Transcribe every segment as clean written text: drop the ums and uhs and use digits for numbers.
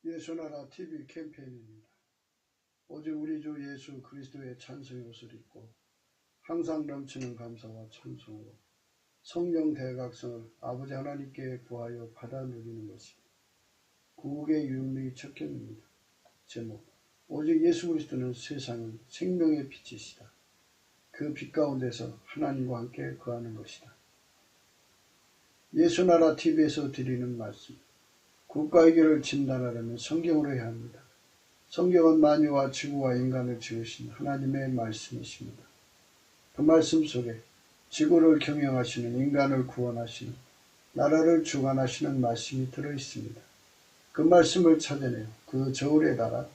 예수나라 TV 캠페인입니다. 오직 우리 주 예수 그리스도의 찬송의 옷을 입고 항상 넘치는 감사와 찬송으로 성령 대각성을 아버지 하나님께 구하여 받아 누리는 것이 구국의 윤리 척견입니다. 제목: 오직 예수 그리스도는 세상의 생명의 빛이시다. 그 빛 가운데서 하나님과 함께 거하는 것이다. 예수나라 TV에서 드리는 말씀: 국가의 길을 진단하려면 성경으로 해야 합니다. 성경은 만유와 지구와 인간을 지으신 하나님의 말씀이십니다. 그 말씀 속에 지구를 경영하시는, 인간을 구원하시는, 나라를 주관하시는 말씀이 들어있습니다. 그 말씀을 찾아내어 그 저울에 달아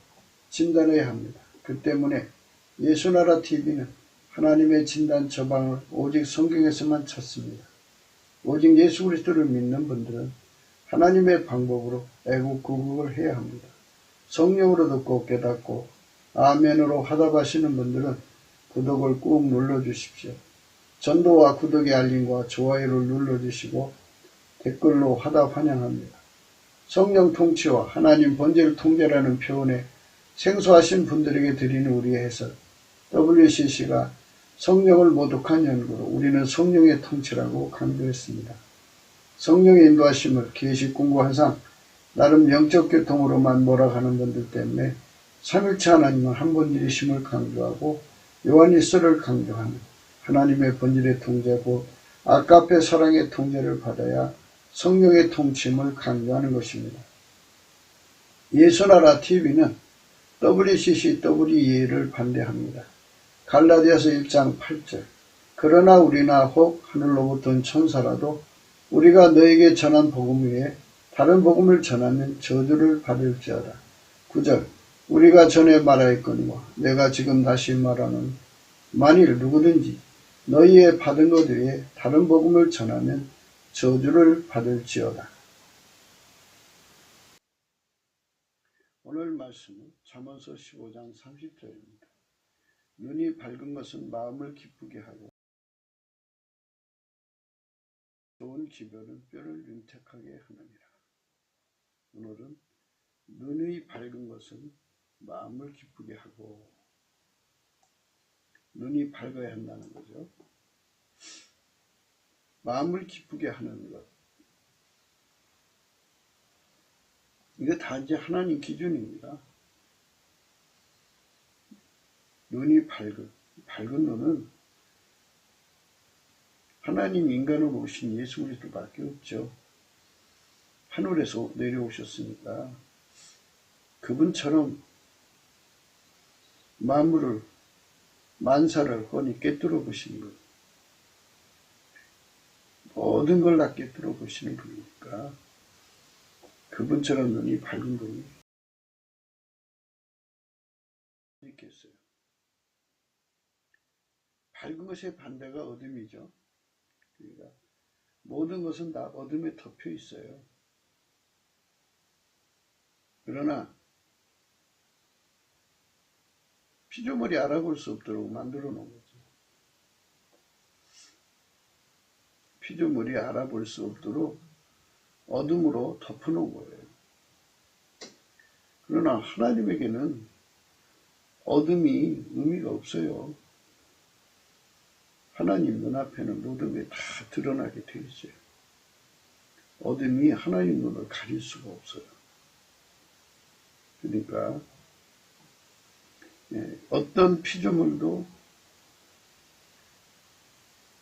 진단해야 합니다. 그 때문에 예수나라 TV는 하나님의 진단 처방을 오직 성경에서만 찾습니다. 오직 예수 그리스도를 믿는 분들은 하나님의 방법으로 애국구국을 해야 합니다. 성령으로 듣고 깨닫고 아멘으로 화답하시는 분들은 구독을 꾹 눌러주십시오. 전도와 구독의 알림과 좋아요를 눌러주시고 댓글로 화답 환영합니다. 성령 통치와 하나님 본질 통제라는 표현에 생소하신 분들에게 드리는 우리의 해설, WCC가 성령을 모독한 연구로 우리는 성령의 통치라고 강조했습니다. 성령의 인도하심을 계시 공부한 상 나름 영적 교통으로만 몰아가는 분들 때문에 삼일체 하나님은 한 본질이심을 강조하고 요한일서를 강조하는 하나님의 본질의 통제고 아가페 사랑의 통제를 받아야 성령의 통치임을 강조하는 것입니다. 예수나라 TV는 WCCWE를 반대합니다. 갈라디아서 1장 8절: 그러나 우리나 혹 하늘로부터 온 천사라도 우리가 너에게 전한 복음 외에 다른 복음을 전하면 저주를 받을지어다. 9절: 우리가 전에 말하였거니와 내가 지금 다시 말하는 만일 누구든지 너희의 받은 것 외에 다른 복음을 전하면 저주를 받을지어다. 오늘 말씀은 잠언서 15장 30절입니다. 눈이 밝은 것은 마음을 기쁘게 하고 좋은 기별은 뼈를 윤택하게 하느니라. 오늘은 눈이 밝은 것은 마음을 기쁘게 하고, 눈이 밝아야 한다는 거죠. 마음을 기쁘게 하는 것, 이거 다 이제 하나님 기준입니다. 눈이 밝은 눈은 하나님 인간으로 오신 예수 그리스도밖에 없죠. 하늘에서 내려오셨으니까 그분처럼 만물을, 만사를 훤히 꿰뚫어 보시는 것, 모든 걸 다 꿰뚫어 보시는 분이니까 그분처럼 눈이 밝은 분이 있겠어요. 밝은 것의 반대가 어둠이죠. 그러니까 모든 것은 다 어둠에 덮여 있어요. 그러나 피조물이 알아볼 수 없도록 만들어 놓은 거죠. 피조물이 알아볼 수 없도록 어둠으로 덮어 놓은 거예요. 그러나 하나님에게는 어둠이 의미가 없어요. 하나님 눈앞에는 모든 게 다 드러나게 되어 있어요. 어둠이 하나님 눈을 가릴 수가 없어요. 그러니까 어떤 피조물도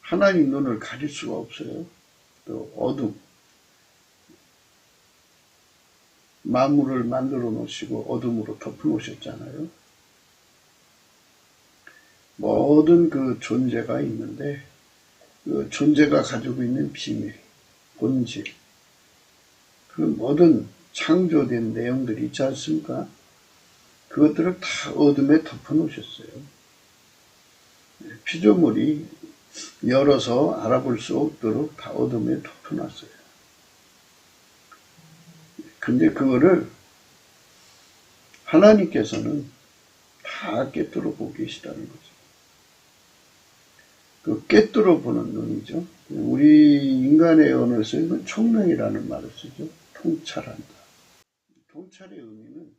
하나님 눈을 가릴 수가 없어요. 또 어둠, 만물을 만들어 놓으시고 어둠으로 덮어 놓으셨잖아요. 모든 그 존재가 있는데 그 존재가 가지고 있는 비밀, 본질, 그 모든 창조된 내용들이 있지 않습니까? 그것들을 다 어둠에 덮어 놓으셨어요. 피조물이 열어서 알아볼 수 없도록 다 어둠에 덮어 놨어요. 근데 그거를 하나님께서는 다 꿰뚫어 보고 계시다는 거죠. 그 꿰뚫어 보는 눈이죠. 우리 인간의 언어에서 이건 총명이라는 말을 쓰죠. 통찰한다. 통찰의 의미는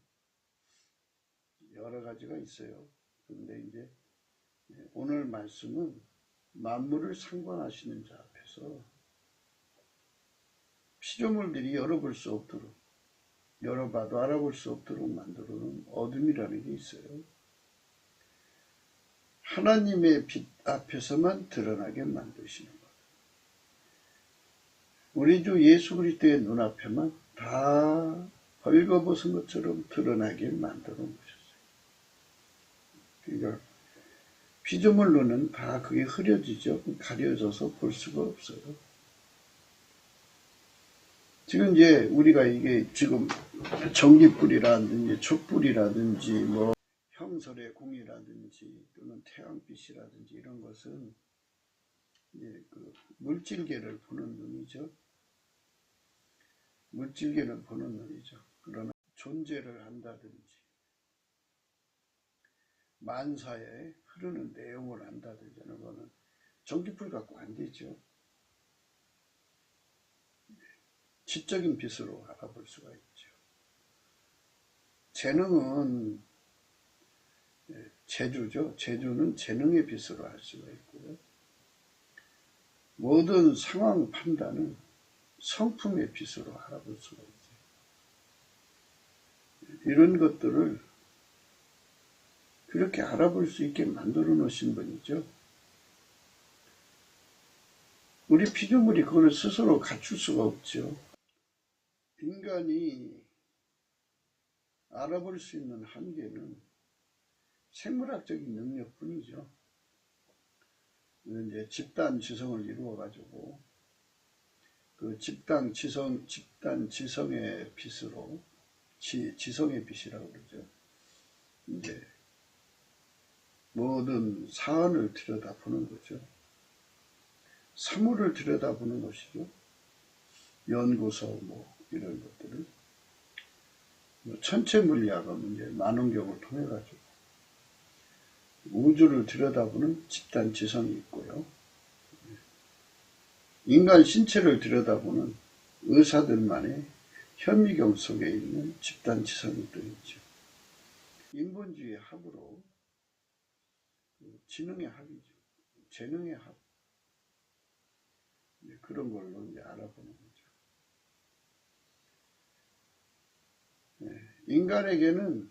여러 가지가 있어요. 그런데 이제 오늘 말씀은 만물을 상관하시는 자 앞에서 피조물들이 열어볼 수 없도록, 열어봐도 알아볼 수 없도록 만들어 놓은 어둠이라는 게 있어요. 하나님의 빛 앞에서만 드러나게 만드시는 것. 우리 주 예수 그리스도의 눈앞에만 다 벌거벗은 것처럼 드러나게 만들어 놓으셨어요. 그러니까 피조물로는 다 그게 흐려지죠. 가려져서 볼 수가 없어요. 지금 이제 우리가 이게 지금 전기불이라든지 촛불이라든지 뭐 형설의 공이라든지 또는 태양빛이라든지 이런 것은 이제 그 물질계를 보는 눈이죠. 물질계를 보는 눈이죠. 그러나 존재를 한다든지 만사에 흐르는 내용을 안다든지 하는 거는 전기불 갖고 안 되죠. 지적인 빛으로 알아볼 수가 있죠. 재능은 재주죠. 재주는 재능의 빛으로 알 수가 있고요. 모든 상황 판단은 성품의 빛으로 알아볼 수가 있어요. 이런 것들을 그렇게 알아볼 수 있게 만들어 놓으신 분이죠. 우리 피조물이 그걸 스스로 갖출 수가 없죠. 인간이 알아볼 수 있는 한계는 생물학적인 능력뿐이죠. 이제 집단 지성을 이루어가지고 그 집단 지성의 빛으로 지성의 빛이라고 그러죠. 이제 모든 사안을 들여다보는 거죠. 사물을 들여다보는 것이죠. 연구소 뭐 이런 것들을 천체 물리학은 이제 만원경을 통해 가지고 우주를 들여다보는 집단 지성이 있고요. 인간 신체를 들여다보는 의사들만의 현미경 속에 있는 집단 지성이 또 있죠. 인본주의의 합으로 지능의 합이죠. 재능의 합. 그런 걸로 이제 알아보는 거죠. 인간에게는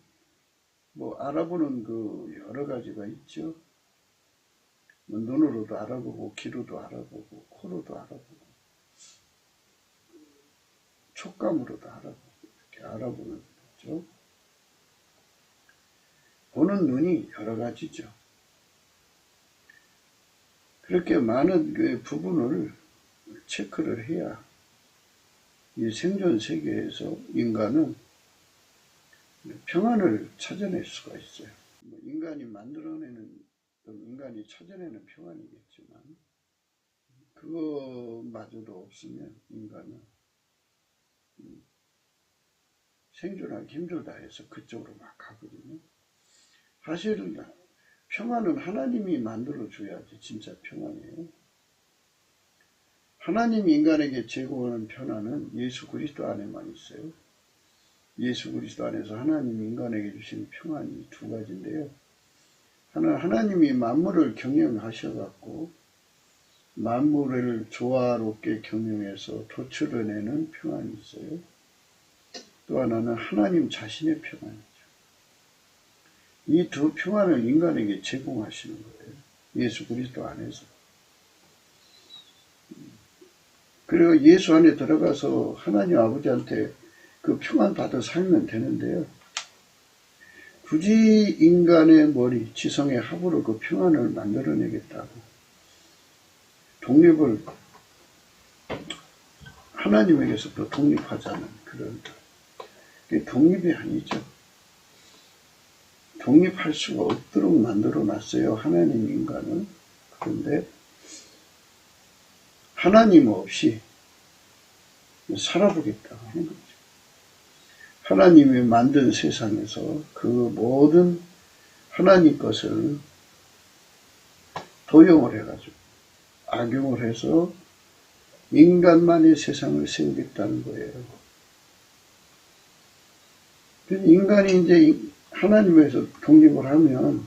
뭐 알아보는 그 여러 가지가 있죠. 눈으로도 알아보고, 귀로도 알아보고, 코로도 알아보고, 촉감으로도 알아보고, 이렇게 알아보는 거죠. 보는 눈이 여러 가지죠. 그렇게 많은 그 부분을 체크를 해야 이 생존 세계에서 인간은 평안을 찾아낼 수가 있어요. 인간이 만들어내는, 인간이 찾아내는 평안이겠지만 그거마저도 없으면 인간은 생존하기 힘들다 해서 그쪽으로 막 가거든요. 사실은 평안은 하나님이 만들어줘야지 진짜 평안이에요. 하나님이 인간에게 제공하는 평안은 예수 그리스도 안에만 있어요. 예수 그리스도 안에서 하나님이 인간에게 주신 평안이 두 가지인데요. 하나는 하나님이 만물을 경영하셔갖고 만물을 조화롭게 경영해서 도출해내는 평안이 있어요. 또 하나는 하나님 자신의 평안이죠. 이 두 평안을 인간에게 제공하시는 거예요. 예수 그리스도 안에서. 그리고 예수 안에 들어가서 하나님 아버지한테 그 평안 받아 살면 되는데요. 굳이 인간의 머리, 지성의 합으로 그 평안을 만들어내겠다고 독립을 하나님에게서부터 독립하자는 그런 독립이 아니죠. 독립할 수가 없도록 만들어 놨어요. 하나님 인간은. 그런데 하나님 없이 살아보겠다고 하는 거죠. 하나님이 만든 세상에서 그 모든 하나님 것을 도용을 해가지고 악용을 해서 인간만의 세상을 세우겠다는 거예요. 인간이 이제 하나님에서 독립을 하면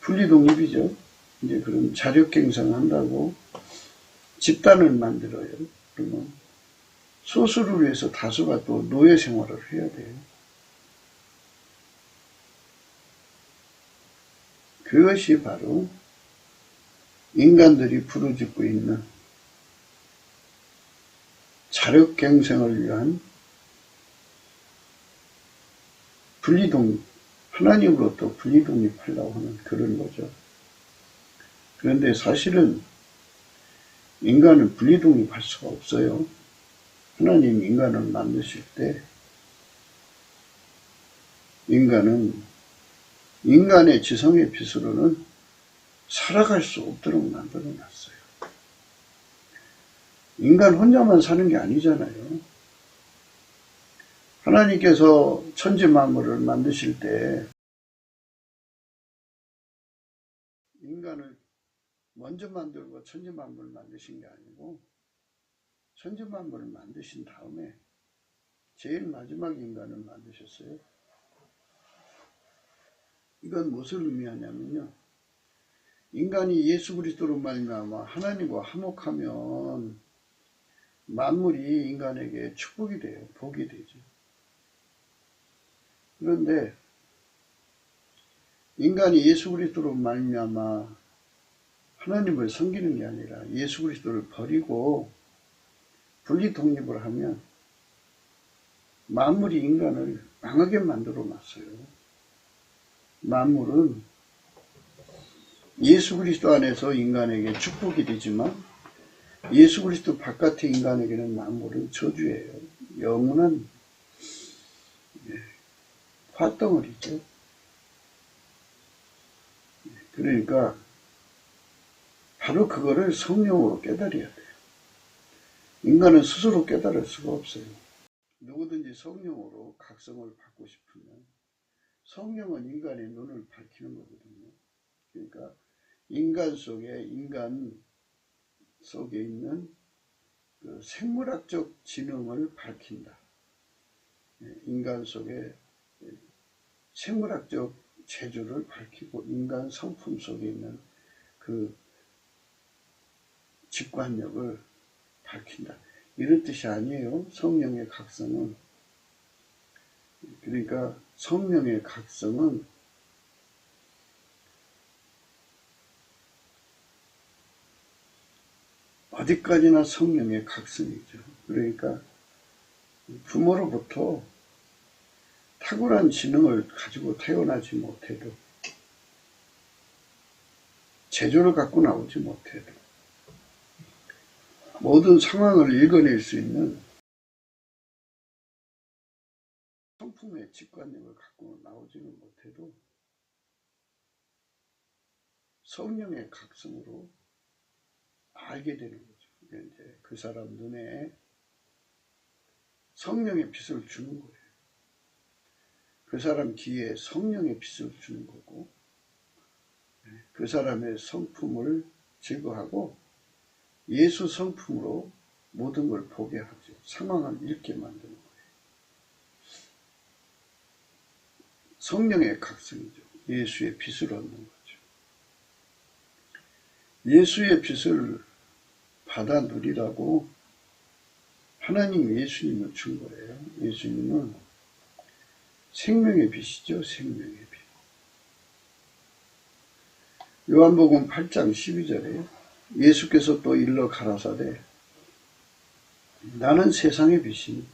분리독립이죠. 이제 그런 자력갱생한다고 집단을 만들어요. 그러면 소수를 위해서 다수가 또 노예 생활을 해야 돼요. 그것이 바로 인간들이 부르짖고 있는 자력갱생을 위한 분리독립, 하나님으로부터 분리독립하려고 하는 그런 거죠. 그런데 사실은 인간은 분리독립할 수가 없어요. 하나님 인간을 만드실 때 인간은 인간의 지성의 빛으로는 살아갈 수 없도록 만들어놨어요. 인간 혼자만 사는 게 아니잖아요. 하나님께서 천지만물을 만드실 때 인간을 먼저 만들고 천지만물을 만드신 게 아니고 천지만물을 만드신 다음에 제일 마지막 인간을 만드셨어요. 이건 무엇을 의미하냐면요. 인간이 예수 그리스도로 말미암아 하나님과 화목하면 만물이 인간에게 축복이 돼요. 복이 되죠. 그런데 인간이 예수 그리스도로 말미암아 하나님을 섬기는 게 아니라 예수 그리스도를 버리고 분리 독립을 하면 만물이 인간을 망하게 만들어 놨어요. 만물은 예수 그리스도 안에서 인간에게 축복이 되지만 예수 그리스도 바깥의 인간에게는 만물은 저주예요. 영원한 화덩어리죠. 그러니까 바로 그거를 성령으로 깨달아야 돼요. 인간은 스스로 깨달을 수가 없어요. 누구든지 성령으로 각성을 받고 싶으면 성령은 인간의 눈을 밝히는 거거든요. 그러니까 인간 속에 있는 그 생물학적 지능을 밝힌다. 인간 속에 생물학적 재주를 밝히고 인간 성품 속에 있는 그 직관력을 밝힌다. 이런 뜻이 아니에요. 성령의 각성은. 그러니까 성령의 각성은 어디까지나 성령의 각성이죠. 그러니까 부모로부터 탁월한 지능을 가지고 태어나지 못해도 재주를 갖고 나오지 못해도 모든 상황을 읽어낼 수 있는 성품의 직관력을 갖고 나오지는 못해도 성령의 각성으로 알게 되는 거죠. 이제 그 사람 눈에 성령의 빛을 주는 거예요. 그 사람 귀에 성령의 빛을 주는 거고 그 사람의 성품을 제거하고 예수 성품으로 모든 걸 보게 하죠. 상황을 읽게 만드는 거예요. 성령의 각성이죠. 예수의 빛을 얻는 거죠. 예수의 빛을 받아 누리라고 하나님 예수님을 준 거예요. 예수님은 생명의 빛이죠. 생명의 빛. 요한복음 8장 12절에 예수께서 또 일러 가라사대 나는 세상의 빛이니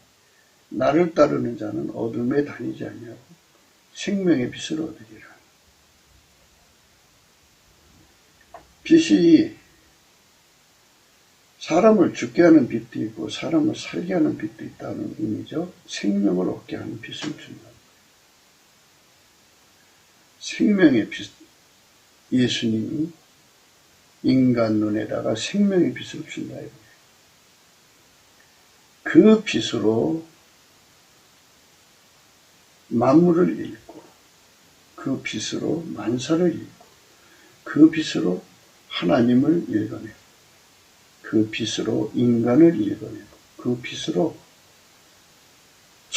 나를 따르는 자는 어둠에 다니지 아니하고 생명의 빛을 얻으리라. 빛이 사람을 죽게 하는 빛도 있고 사람을 살게 하는 빛도 있다는 의미죠. 생명을 얻게 하는 빛을 준다. 생명의 빛, 예수님이 인간 눈에다가 생명의 빛을 준다. 그 빛으로 만물을 읽고 그 빛으로 만사를 읽고 그 빛으로 하나님을 읽어내고 그 빛으로 인간을 읽어내고 그 빛으로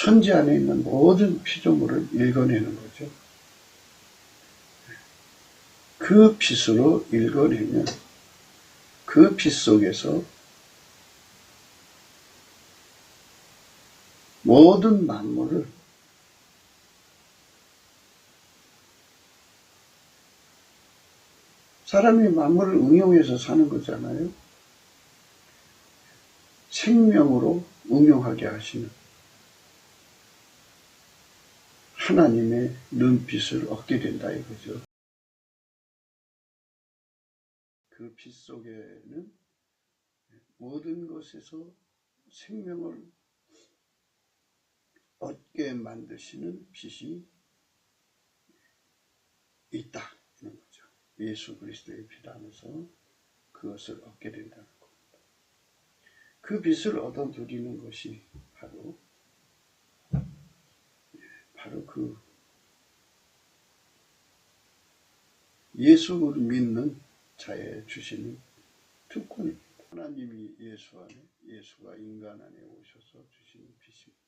천지 안에 있는 모든 피조물을 읽어내는 거죠. 그 빛으로 읽어내면 그 빛 속에서 모든 만물을 사람이 만물을 응용해서 사는 거잖아요. 생명으로 응용하게 하시는 하나님의 눈빛을 얻게 된다 이거죠. 그 빛 속에는 모든 것에서 생명을 얻게 만드시는 빛이 있다 이런 거죠. 예수 그리스도의 빛 안에서 그것을 얻게 된다는 겁니다. 그 빛을 얻어 누리는 것이 바로 그 예수를 믿는 자에 주시는 특권입니다. 하나님이 예수 안에, 예수가 인간 안에 오셔서 주시는 빛입니다.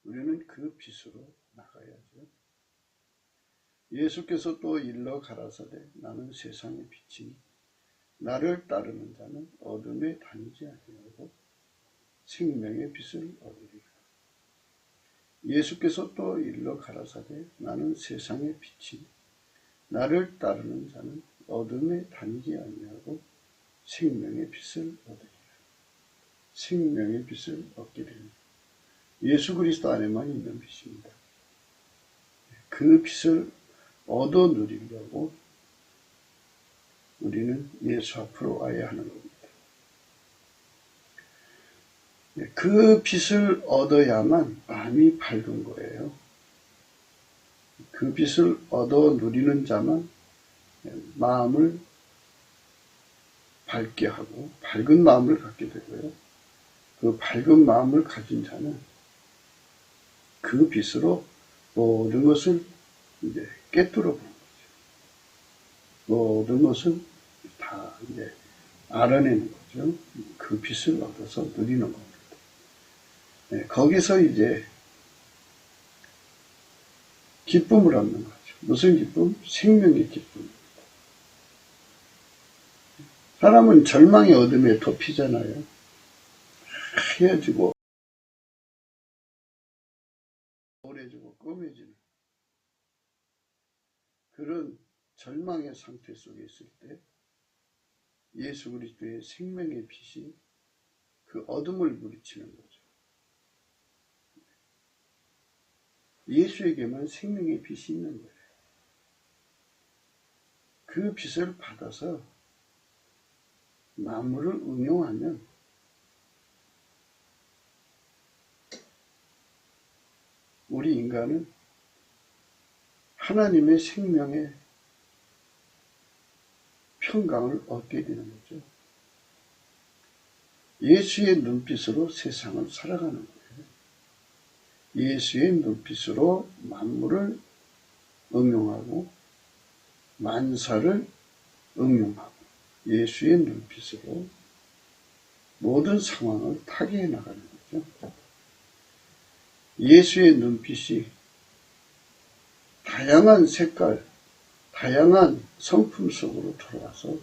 우리는 그 빛으로 나가야죠. 예수께서 또 일러 가라사대 나는 세상의 빛이니 나를 따르는 자는 어둠에 다니지 아니하고 생명의 빛을 얻으리라. 예수께서 또 일러 가라사대 나는 세상의 빛이니 나를 따르는 자는 어둠에 다니지 아니하고 생명의 빛을 얻으리라. 생명의 빛을 얻게 됩니다. 예수 그리스도 안에만 있는 빛입니다. 그 빛을 얻어 누리려고 우리는 예수 앞으로 와야 하는 겁니다. 그 빛을 얻어야만 마음이 밝은 거예요. 그 빛을 얻어 누리는 자만 마음을 밝게 하고 밝은 마음을 갖게 되고요. 그 밝은 마음을 가진 자는 그 빛으로 모든 것을 이제 깨뚫어 보는 거죠. 모든 것을 다 이제 알아내는 거죠. 그 빛을 얻어서 누리는 겁니다. 네, 거기서 이제 기쁨을 얻는 거죠. 무슨 기쁨? 생명의 기쁨입니다. 사람은 절망의 어둠에 덮이잖아요. 헤어지고 우울해지고 껌해지는 그런 절망의 상태 속에 있을 때 예수 그리스도의 생명의 빛이 그 어둠을 물리치는 거죠. 예수에게만 생명의 빛이 있는 거예요. 그 빛을 받아서 만물을 응용하면 우리 인간은 하나님의 생명의 평강을 얻게 되는 거죠. 예수의 눈빛으로 세상을 살아가는 거예요. 예수의 눈빛으로 만물을 응용하고 만사를 응용하고 예수의 눈빛으로 모든 상황을 타개해 나가는 거죠. 예수의 눈빛이 다양한 색깔, 다양한 성품 속으로 들어와서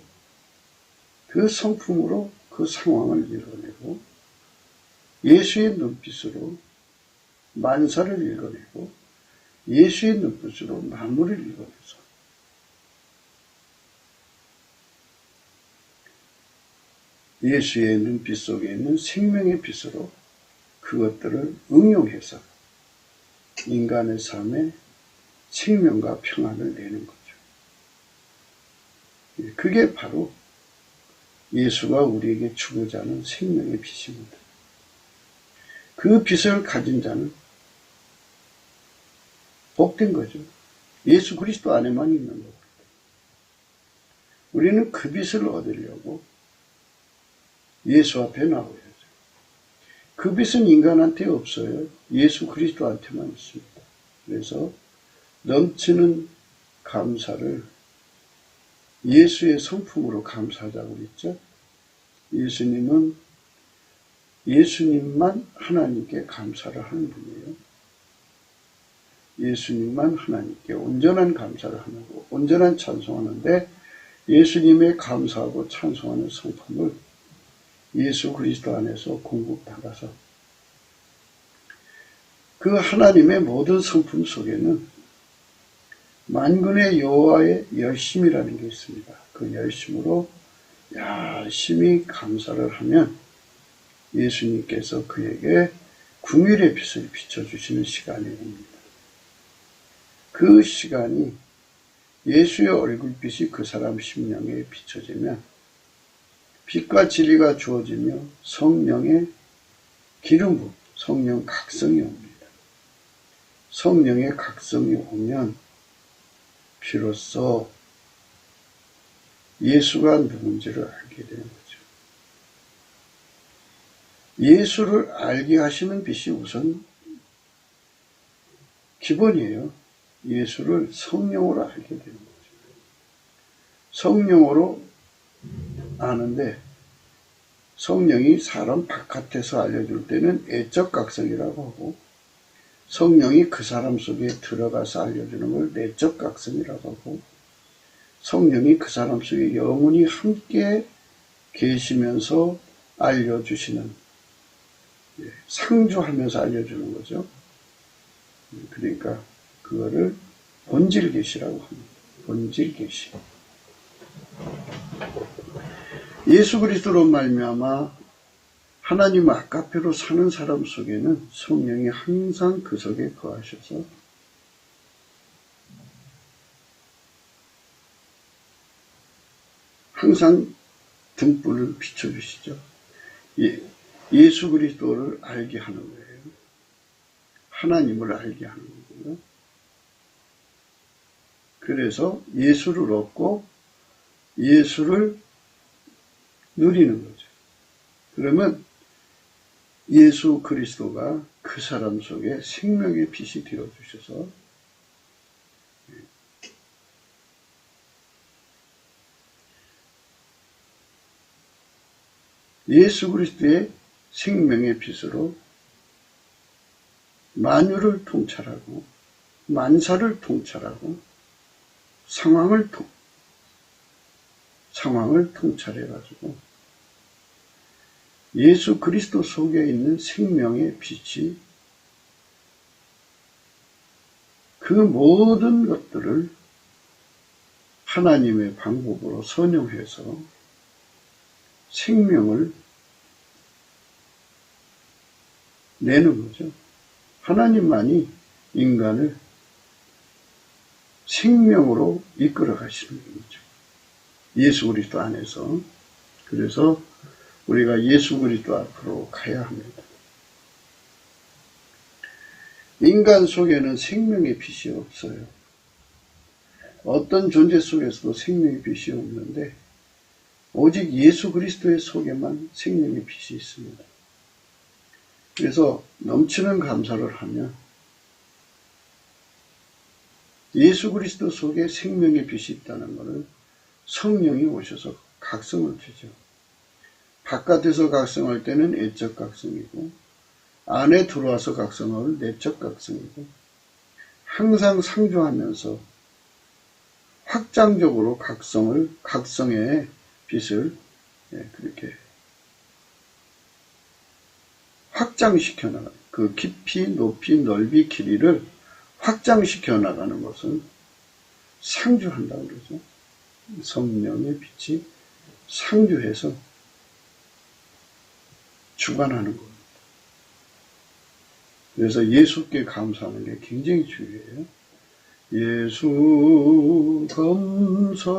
그 성품으로 그 상황을 읽어내고 예수의 눈빛으로 만사를 읽어내고 예수의 눈빛으로 만물을 읽어내서 예수의 눈빛 속에 있는 생명의 빛으로 그것들을 응용해서 인간의 삶에 생명과 평안을 내는 거죠. 그게 바로 예수가 우리에게 주고자 하는 생명의 빛입니다. 그 빛을 가진 자는 복된 거죠. 예수 그리스도 안에만 있는 겁니다. 우리는 그 빛을 얻으려고 예수 앞에 나와야죠. 그 빛은 인간한테 없어요. 예수 그리스도한테만 있습니다. 그래서 넘치는 감사를 예수의 성품으로 감사하자고 그랬죠. 예수님은 예수님만 하나님께 감사를 하는 분이에요. 예수님만 하나님께 온전한 감사를 하고 온전한 찬송하는데 예수님의 감사하고 찬송하는 성품을 예수 그리스도 안에서 공급받아서 그 하나님의 모든 성품 속에는 만군의 여호와의 열심이라는 게 있습니다. 그 열심으로 열심히 감사를 하면 예수님께서 그에게 긍휼의 빛을 비춰주시는 시간이 옵니다. 그 시간이 예수의 얼굴빛이 그 사람 심령에 비춰지면 빛과 진리가 주어지며 성령의 기름 부음, 성령 각성이 옵니다. 성령의 각성이 오면 비로소 예수가 누군지를 알게 되는 거죠. 예수를 알게 하시는 빛이 우선 기본이에요. 예수를 성령으로 알게 되는 거죠. 성령으로 아는데 성령이 사람 바깥에서 알려줄 때는 애적 각성이라고 하고 성령이 그 사람 속에 들어가서 알려주는 걸 내적 각성이라고 하고 성령이 그 사람 속에 영원히 함께 계시면서 알려주시는 상주하면서 알려주는 거죠. 그러니까 그거를 본질계시라고 합니다. 본질계시. 예수 그리스도로 말미암아 하나님 아카페로 사는 사람 속에는 성령이 항상 그 속에 거하셔서 항상 등불을 비춰주시죠. 예수 그리스도를 알게 하는 거예요. 하나님을 알게 하는 거고요. 그래서 예수를 얻고 예수를 누리는 거죠. 그러면 예수 그리스도가 그 사람 속에 생명의 빛이 되어주셔서 예수 그리스도의 생명의 빛으로 만유를 통찰하고 만사를 통찰하고 상황을 통찰해가지고 예수 그리스도 속에 있는 생명의 빛이 그 모든 것들을 하나님의 방법으로 선용해서 생명을 내는 거죠. 하나님만이 인간을 생명으로 이끌어 가시는 거죠. 예수 그리스도 안에서. 그래서 우리가 예수 그리스도 앞으로 가야 합니다. 인간 속에는 생명의 빛이 없어요. 어떤 존재 속에서도 생명의 빛이 없는데 오직 예수 그리스도의 속에만 생명의 빛이 있습니다. 그래서 넘치는 감사를 하면 예수 그리스도 속에 생명의 빛이 있다는 것을 성령이 오셔서 각성을 주죠. 바깥에서 각성할 때는 애적 각성이고 안에 들어와서 각성할 내적 각성이고 항상 상주하면서 확장적으로 각성의 빛을 그렇게 확장시켜 나가는 그 깊이, 높이, 넓이, 길이를 확장시켜 나가는 것은 상주한다고 그러죠. 성령의 빛이 상주해서 주관하는 겁니다. 그래서 예수께 감사하는 게 굉장히 중요해요. 예수 감사,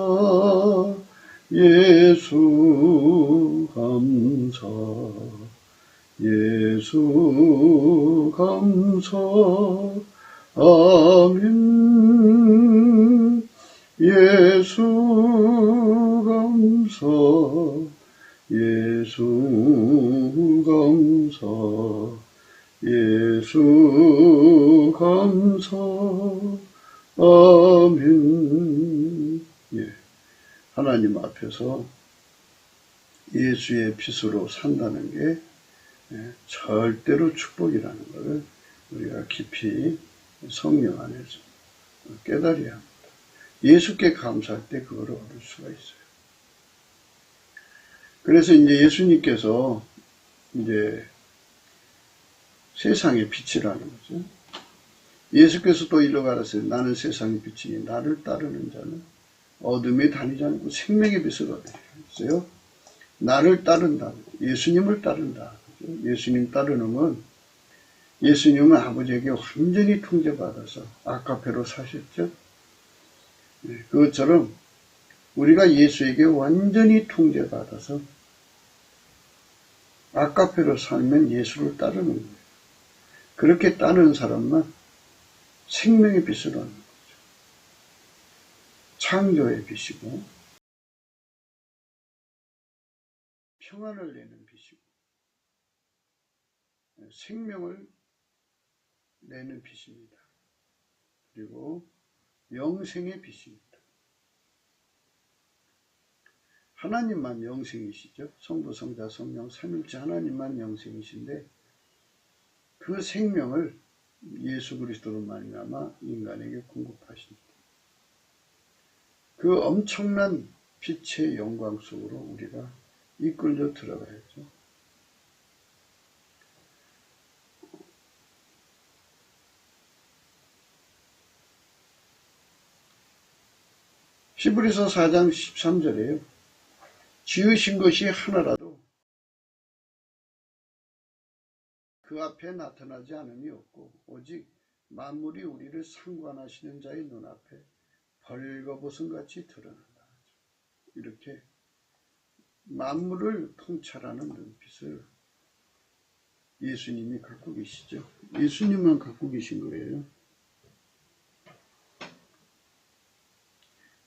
예수 감사, 예수 감사, 아멘. 예수 감사, 예수 감사, 예수 감사, 아멘. 하나님 앞에서 예수의 빛으로 산다는 게 절대로 축복이라는 것을 우리가 깊이 성령 안에서 깨달아야 합니다. 예수께 감사할 때 그걸 얻을 수가 있어요. 그래서 이제 예수님께서 이제 세상의 빛이라는 거죠. 예수께서 또 이러 가라사대 나는 세상의 빛이니 나를 따르는 자는 어둠에 다니지 않고 생명의 빛을 얻으리라 했어요. 나를 따른다. 예수님을 따른다. 예수님 따르는 예수님은 아버지에게 완전히 통제받아서 아카페로 사셨죠. 그것처럼 우리가 예수에게 완전히 통제받아서 아카페로 살면 예수를 따르는 거예요. 그렇게 따르는 사람만 생명의 빛을 얻는 거죠. 창조의 빛이고 평안을 내는 빛이고 생명을 내는 빛입니다. 그리고 영생의 빛입니다. 하나님만 영생이시죠. 성부, 성자, 성령, 삼일체 하나님만 영생이신데 그 생명을 예수 그리스도로 말미암아 인간에게 공급하십니다. 그 엄청난 빛의 영광 속으로 우리가 이끌려 들어가야죠. 히브리서 4장 13절에요. 지으신 것이 하나라도 그 앞에 나타나지 않음이 없고 오직 만물이 우리를 상관하시는 자의 눈앞에 벌거벗은같이 드러난다. 이렇게 만물을 통찰하는 눈빛을 예수님이 갖고 계시죠. 예수님만 갖고 계신 거예요.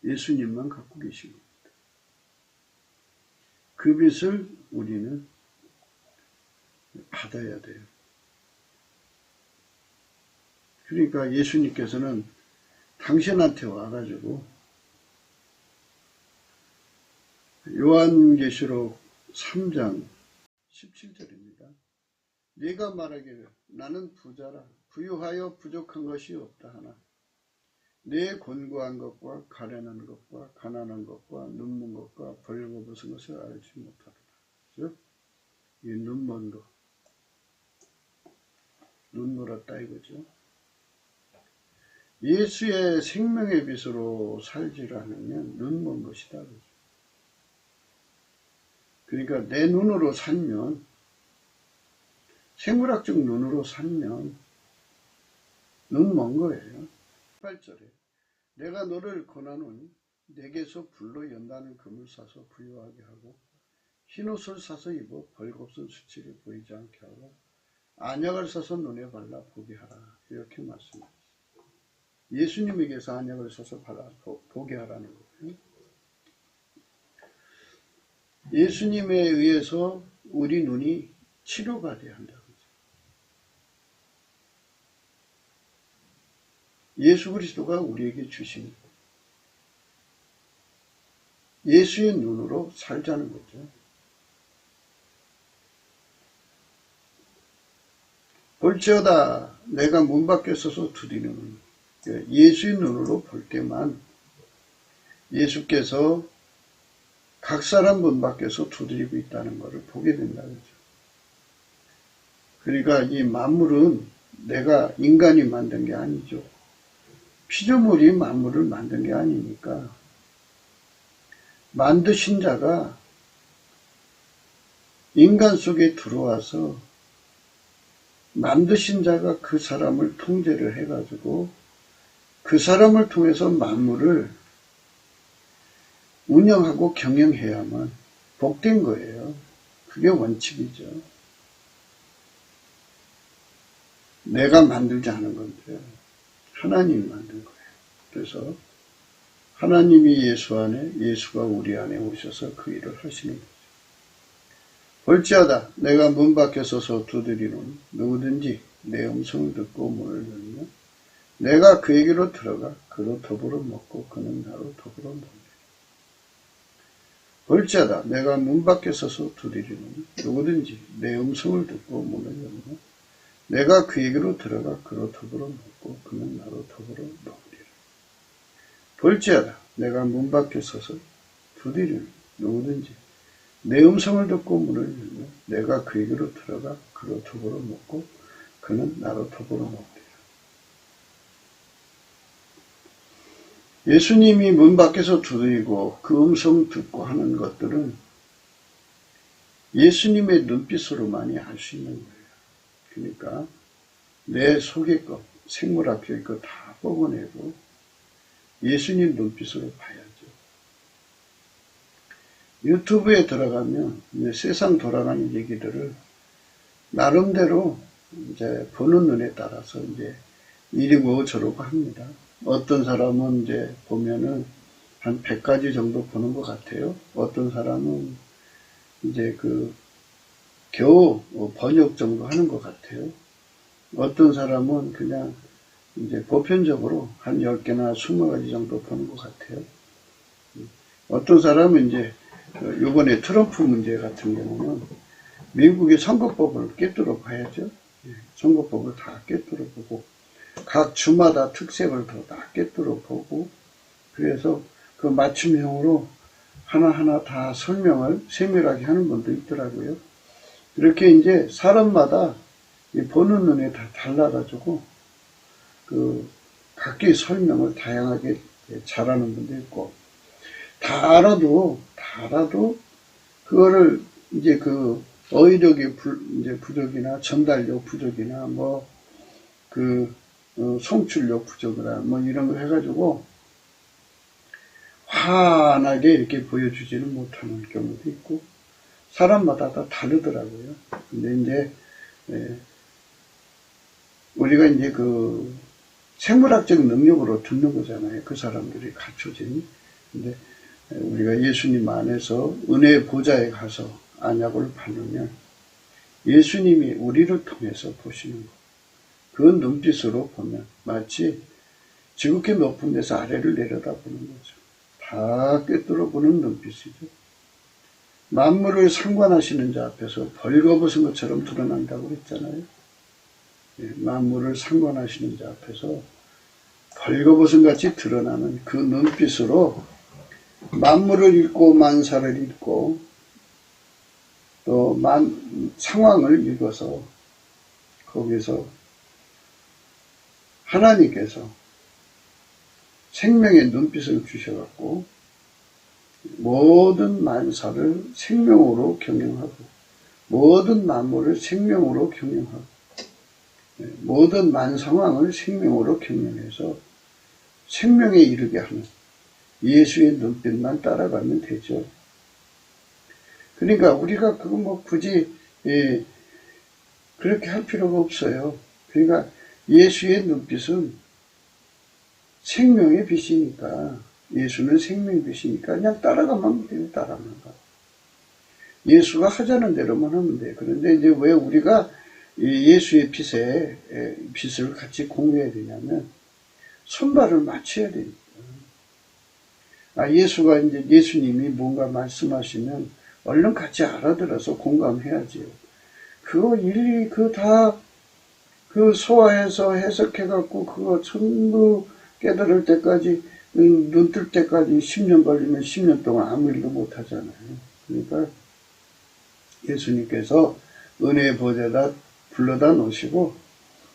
예수님만 갖고 계신 겁니다. 그 빛을 우리는 받아야 돼요. 그러니까 예수님께서는 당신한테 와가지고 요한계시록 3장 17절입니다. 네가 말하기를 나는 부자라 부유하여 부족한 것이 없다 하나 내 곤고한 것과 가련한 것과 가난한 것과 눈먼 것과 벌거벗은 것을 알지 못하리라. 즉, 이 눈먼 것, 눈물었다 이거죠. 예수의 생명의 빛으로 살지를 않으면 눈먼 것이다. 그죠? 그러니까 내 눈으로 살면, 생물학적 눈으로 살면 눈먼 거예요. 8절에 내가 너를 권하노니 내게서 불로 연다는 금을 사서 부유하게 하고 흰옷을 사서 입어 벌겁은 수치를 보이지 않게 하고 안약을 사서 눈에 발라 보게 하라. 이렇게 말씀하셨어요. 예수님에게서 안약을 사서 발라 보게 하라는 거예요. 예수님에 의해서 우리 눈이 치료받아야 한다. 예수 그리스도가 우리에게 주신 예수의 눈으로 살자는 거죠. 볼지어다 내가 문 밖에 서서 두드리는 예수의 눈으로 볼 때만 예수께서 각 사람 문 밖에서 두드리고 있다는 것을 보게 된다는 거죠. 그러니까 이 만물은 내가 인간이 만든 게 아니죠. 피조물이 만물을 만든 게 아니니까 만드신 자가 인간 속에 들어와서 만드신 자가 그 사람을 통제를 해가지고 그 사람을 통해서 만물을 운영하고 경영해야만 복된 거예요. 그게 원칙이죠. 내가 만들지 않은 건데 하나님이 만든 거예요. 그래서 하나님이 예수 안에, 예수가 우리 안에 오셔서 그 일을 하시는 거죠. 볼지어다 내가 문 밖에 서서 두드리노니 누구든지 내 음성을 듣고 문을 열면 내가 그에게로 들어가 그로 더불어 먹고 그는 나로 더불어 먹으리라. 볼지어다 내가 문 밖에 서서 두드리노니 누구든지 내 음성을 듣고 문을 열면 내가 그에게로 들어가 그로 더불어 먹고 그는 나로 더불어 먹으리라. 볼지어다 내가 문 밖에 서서 두드리노니 누구든지 내 음성을 듣고 문을 열면 내가 그에게로 들어가 그로 더불어 먹고 그는 나로 더불어 먹으리라. 예수님이 문 밖에서 두드리고 그 음성 듣고 하는 것들은 예수님의 눈빛으로만이 알 수 있는 거예요. 그러니까 내 속의 것, 생물학적인 것 다 뽑아내고 예수님 눈빛으로 봐야죠. 유튜브에 들어가면 이제 세상 돌아가는 얘기들을 나름대로 이제 보는 눈에 따라서 이제 이리고 저러고 합니다. 어떤 사람은 이제 보면은 한 100가지 정도 보는 것 같아요. 어떤 사람은 이제 겨우 번역 정도 하는 것 같아요. 어떤 사람은 그냥 이제 보편적으로 한 10개나 20가지 정도 보는 것 같아요. 어떤 사람은 이제 요번에 트럼프 문제 같은 경우는 미국의 선거법을 꿰뚫어 봐야죠. 선거법을 다 꿰뚫어 보고 각 주마다 특색을 다 꿰뚫어 보고 그래서 그 맞춤형으로 하나하나 다 설명을 세밀하게 하는 분도 있더라고요. 이렇게 이제 사람마다 보는 눈이 다 달라가지고 각기 설명을 다양하게 잘하는 분도 있고 다 알아도 그거를 이제 어휘력의 부족이나 전달력 부족이나 송출력 부족이나 이런 거 해가지고 환하게 이렇게 보여주지는 못하는 경우도 있고 사람마다 다 다르더라고요. 근데 이제 우리가 이제 생물학적 능력으로 듣는 거잖아요. 그 사람들이 갖춰진. 근데 우리가 예수님 안에서 은혜의 보좌에 가서 안약을 받으면 예수님이 우리를 통해서 보시는 것. 그 눈빛으로 보면 마치 지극히 높은 데서 아래를 내려다보는 거죠. 다 꿰뚫어 보는 눈빛이죠. 만물을 상관하시는 자 앞에서 벌거벗은 것처럼 드러난다고 그랬잖아요. 만물을 상관하시는 자 앞에서 벌거벗은 같이 드러나는 그 눈빛으로 만물을 읽고 만사를 읽고 또 상황을 읽어서 거기서 하나님께서 생명의 눈빛을 주셔갖고 모든 만사를 생명으로 경영하고 모든 만물을 생명으로 경영하고 모든 만상황을 생명으로 경영해서 생명에 이르게 하는 예수의 눈빛만 따라가면 되죠. 그러니까 우리가 굳이 그렇게 할 필요가 없어요. 그러니까 예수의 눈빛은 생명의 빛이니까 예수는 생명의 빛이니까 그냥 따라가면 돼요. 따라가면. 예수가 하자는 대로만 하면 돼요. 그런데 이제 왜 우리가 예수의 빛을 같이 공유해야 되냐면 손발을 맞춰야 되니까. 예수님이 뭔가 말씀하시면 얼른 같이 알아들어서 공감해야지요. 그거 일일이 소화해서 해석해갖고 그거 전부 깨달을 때까지 눈 뜰 때까지 10년 걸리면 10년 동안 아무 일도 못 하잖아요. 그러니까 예수님께서 은혜의 보좌에다 불러다 놓으시고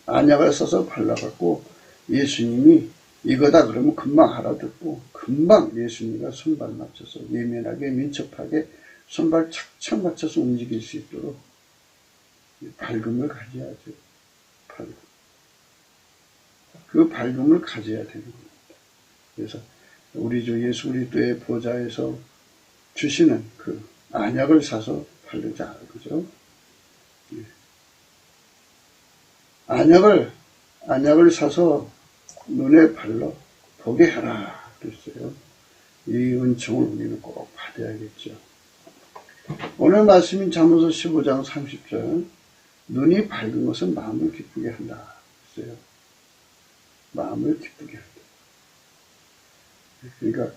안약을 써서 발라갖고 예수님이 이거다 그러면 금방 알아듣고 금방 예수님과 손발 맞춰서 예민하게 민첩하게 손발 착착 맞춰서 움직일 수 있도록 밝음을 가져야죠. 밝음. 그 밝음을 가져야 되는 겁니다. 그래서 우리 주 예수 그리스도의 보좌에서 주시는 그 안약을 사서 바르자. 그죠? 안약을 사서 눈에 발라 보게 해라. 그랬어요. 이 은총을 우리는 꼭 받아야겠죠. 오늘 말씀인 잠언서 15장 30절. 눈이 밝은 것은 마음을 기쁘게 한다. 그랬어요. 마음을 기쁘게 한다. 그러니까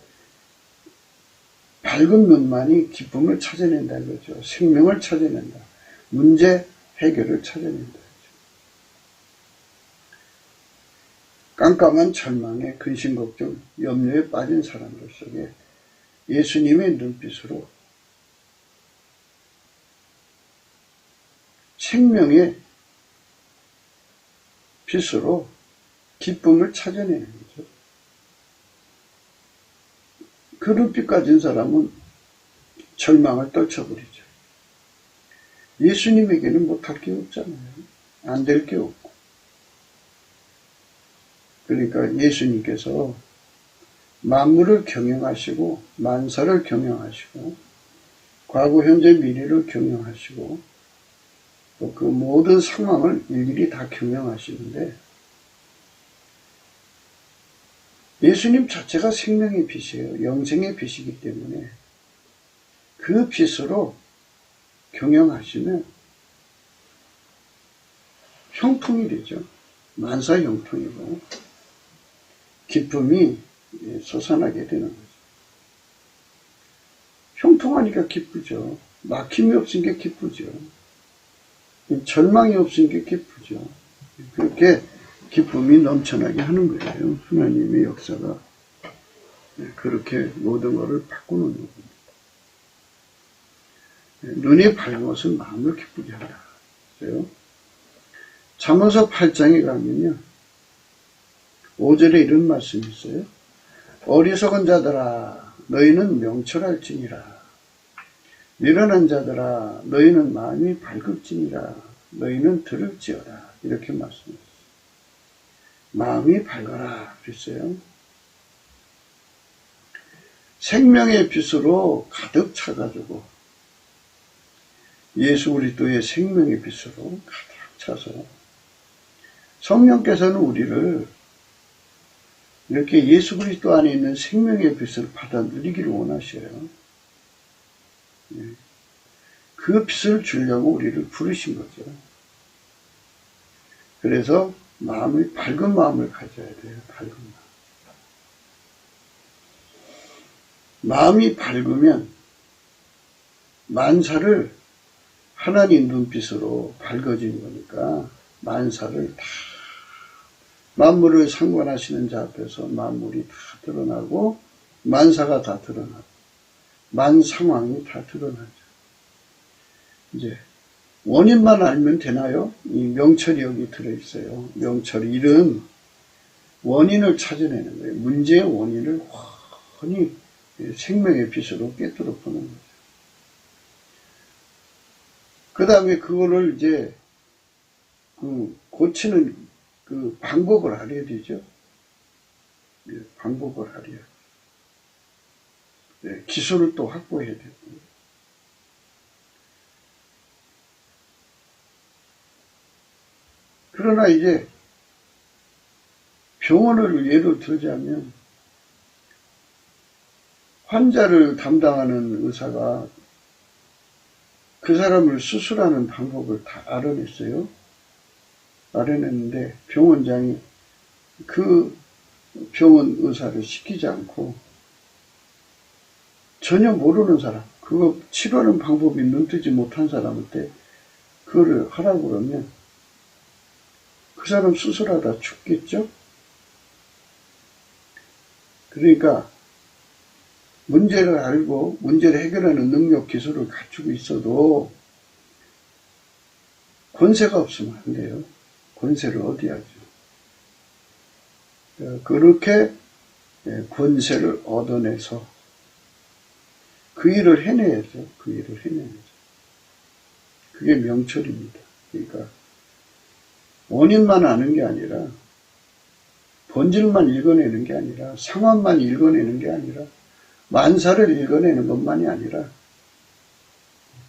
밝은 눈만이 기쁨을 찾아낸다는 거죠. 생명을 찾아낸다. 문제 해결을 찾아낸다. 깜깜한 절망에 근심 걱정, 염려에 빠진 사람들 속에 예수님의 눈빛으로 생명의 빛으로 기쁨을 찾아내는 거죠. 그 눈빛 가진 사람은 절망을 떨쳐버리죠. 예수님에게는 못할 게 없잖아요. 안 될 게 없고. 그러니까 예수님께서 만물을 경영하시고 만사를 경영하시고 과거 현재 미래를 경영하시고 또 그 모든 상황을 일일이 다 경영하시는데 예수님 자체가 생명의 빛이에요. 영생의 빛이기 때문에 그 빛으로 경영하시면 형통이 되죠. 만사 형통이고 기쁨이 솟아나게 되는 거죠. 형통하니까 기쁘죠. 막힘이 없으니까 기쁘죠. 절망이 없으니까 기쁘죠. 그렇게 기쁨이 넘쳐나게 하는 거예요. 하나님의 역사가 그렇게 모든 것을 바꾸는 겁니다. 눈이 밝은 것은 마음을 기쁘게 한다. 그래요? 잠언서 8장에 가면요. 5절에 이런 말씀이 있어요. 어리석은 자들아 너희는 명철할지니라. 미련한 자들아 너희는 마음이 밝을지니라. 너희는 들을지어다. 이렇게 말씀했어요. 마음이 밝아라 그랬어요. 생명의 빛으로 가득 차가지고 예수 그리스도의 생명의 빛으로 가득 차서 성령께서는 우리를 이렇게 예수 그리스도 안에 있는 생명의 빛을 받아 누리기를 원하셔요. 그 빛을 주려고 우리를 부르신 거죠. 그래서 밝은 마음을 가져야 돼요. 밝은 마음. 마음이 밝으면 만사를 하나님 눈빛으로 밝아진 거니까 만사를 다 만물을 상관하시는 자 앞에서 만물이 다 드러나고 만사가 다 드러나고 만 상황이 다 드러나죠. 이제 원인만 알면 되나요? 이 명철이 여기 들어있어요. 명철 일은 원인을 찾아내는 거예요. 문제의 원인을 훤히 생명의 빛으로 꿰뚫어 보는 거죠. 그 다음에 그거를 이제 고치는 그 방법을 알아야 되죠. 방법을 알아야 돼요. 기술을 또 확보해야 되고. 그러나 이제 병원을 예로 들자면 환자를 담당하는 의사가 그 사람을 수술하는 방법을 다 알아냈어요. 알아냈는데 병원장이 그 병원 의사를 시키지 않고 전혀 모르는 사람, 그거 치료하는 방법이 눈뜨지 못한 사람한테 그거를 하라고 그러면 그 사람 수술하다 죽겠죠? 그러니까 문제를 알고 문제를 해결하는 능력, 기술을 갖추고 있어도 권세가 없으면 안 돼요. 권세를 어디 하죠? 그렇게 권세를 얻어내서 그 일을 해내야죠. 그 일을 해내야죠. 그게 명철입니다. 그러니까 원인만 아는 게 아니라 본질만 읽어내는 게 아니라 상황만 읽어내는 게 아니라 만사를 읽어내는 것만이 아니라